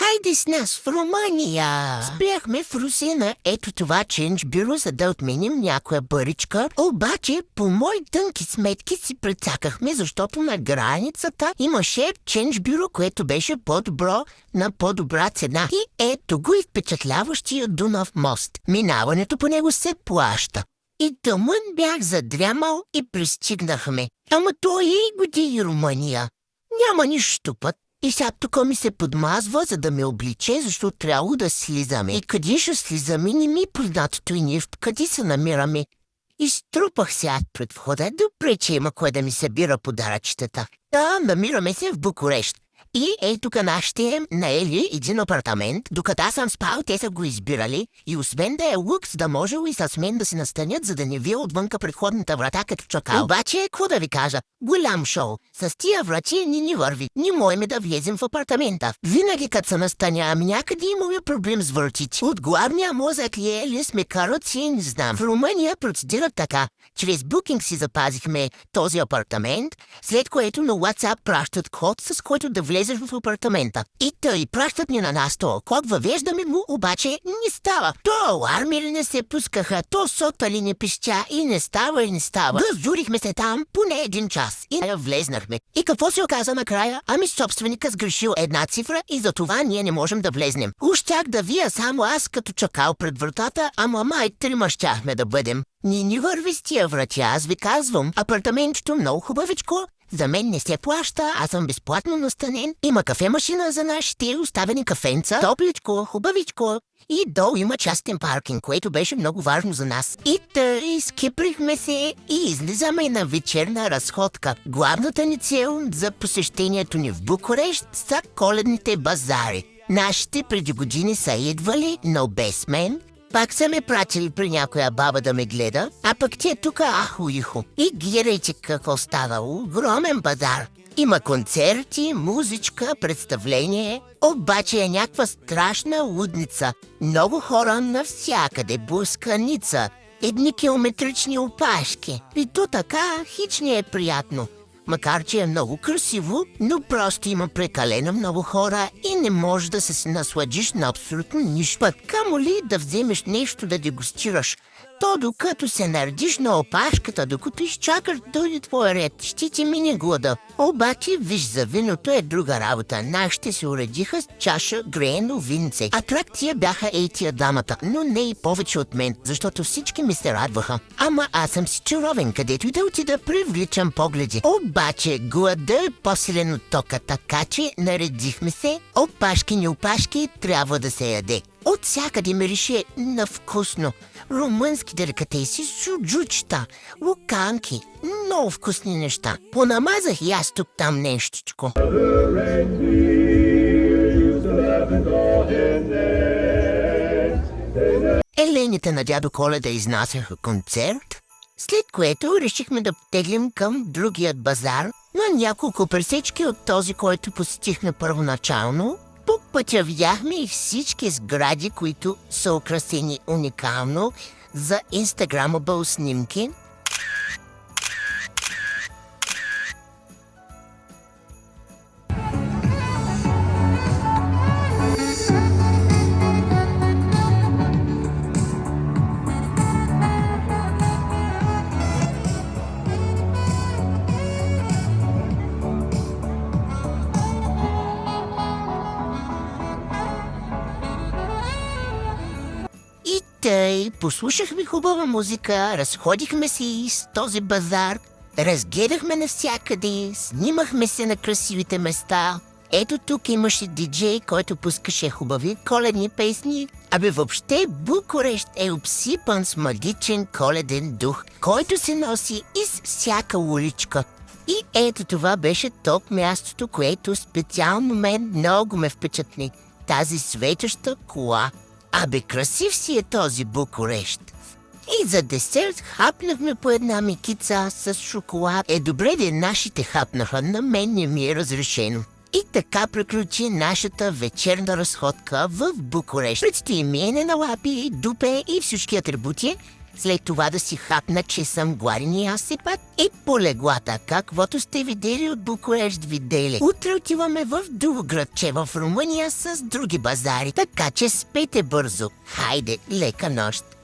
Хайде с нас в Румъния! Спряхме в Русе на ето това чендж бюро, за да отменим някоя паричка. Обаче, по мои тънки сметки си прецакахме, защото на границата имаше чендж бюро, което беше по-добро на по-добра цена. И ето го и впечатляващия Дунав мост. Минаването по него се плаща. И тъмън бях задрямал и пристигнахме. Ама то и годи Румъния. Няма нищо път. И сега тук ми се подмазва, за да ме обличе, защото трябвало да слизаме. И къде ще слизаме, не ми познатото и ние къде се намираме. И струпах се пред входа, добре, че има кой да ми събира подаръчетата. Да, намираме се в Букурещ. И тук нашите наели един апартамент, докато аз съм спал, те са го избирали. И освен да е лукс, да може и с мен да се настанят, за да не вие отвънка предходната врата като чакал. Обаче, какво да ви кажа? Голям шоу. С тия врати ни върви. Не можем да влезем в апартамента. Винаги като се настанявам, някъде имаме проблем с вратите. От главния мозък ли сме караци, не знам. В Румъния процедират така. Чрез букинг си запазихме този апартамент, след което на WhatsApp пращат код, с който да влезеш в апартамента. И тъй пращат ни на нас то код, въвеждаме му, обаче не става. То аларми ли не се пускаха, то сота ли не пищя и не става и не става. Газурихме се там поне 1 час и влезнахме. И какво се оказа накрая? Ами собственика сгрешил една цифра и за това ние не можем да влезнем. Ущях да вия само аз като чакал пред вратата, ама май 3 щяхме да бъдем. Ни върви с тия врати, аз ви казвам. Апартаментчето много хубавичко. За мен не се плаща, аз съм безплатно настанен. Има кафемашина за нашите, оставени кафенца, топличко, хубавичко. И долу има частен паркинг, което беше много важно за нас. И тъй скиприхме се и излизаме на вечерна разходка. Главната ни цел за посещението ни в Букурещ са коледните базари. Нашите преди години са идвали, но без мен. Пак са ме пратили при някоя баба да ме гледа, а пък те тук ахо-ихо. И гледайте какво става, огромен базар. Има концерти, музичка, представление, обаче е някаква страшна лудница. Много хора навсякъде, блъсканица, едни километрични опашки. И то така хич не е приятно. Макар че е много красиво, но просто има прекалено много хора и не можеш да се насладиш на абсолютно нищо. Път камо ли да вземеш нещо да дегустираш? То докато се наредиш на опашката, докато изчакаш да дойде твой ред, ще ти мине глада. Обаче, виж, за виното е друга работа. Нашите се уредиха с чаша греено винце. Атракция бяха тия дамата, но не и повече от мен, защото всички ми се радваха. Ама аз съм си чаровен, където и да отида привличам погледи. Обаче, глада е по-силен от тока, така че наредихме се. Опашки, не опашки, трябва да се яде. От всякъде мирише на вкусно. Румънски деликатеси, суджучета, луканки, много вкусни неща. Понамазах и аз тук-там нещичко. Елените на дядо Коледа изнасяха концерт, след което решихме да потеглим към другият базар на няколко пресечки от този, който посетихме първоначално. По пътя видяхме и всички сгради, които са украсени уникално за инстаграмабъл снимки. Тъй, послушахме хубава музика, разходихме се из този базар, разгледахме навсякъде, снимахме се на красивите места. Ето тук имаше диджей, който пускаше хубави коледни песни. Абе въобще Букурещ е обсипан с магичен коледен дух, който се носи из всяка уличка. И ето това беше топ мястото, което специално мен много ме впечатли. Тази светеща кола. Абе, красив си е този Букурещ. И за десерт хапнахме по една микица с шоколад. Добре де нашите хапнаха, на мен не ми е разрешено. И така приключи нашата вечерна разходка в Букурещ. Предстои миене на лапи, дупе и всички атрибути. след това да си хапна, че съм гладен и аз се път и по леглата, каквото сте видели от Букурещ видели. Утре отиваме в друго градче в Румъния с други базари, така че спете бързо. Хайде, лека нощ!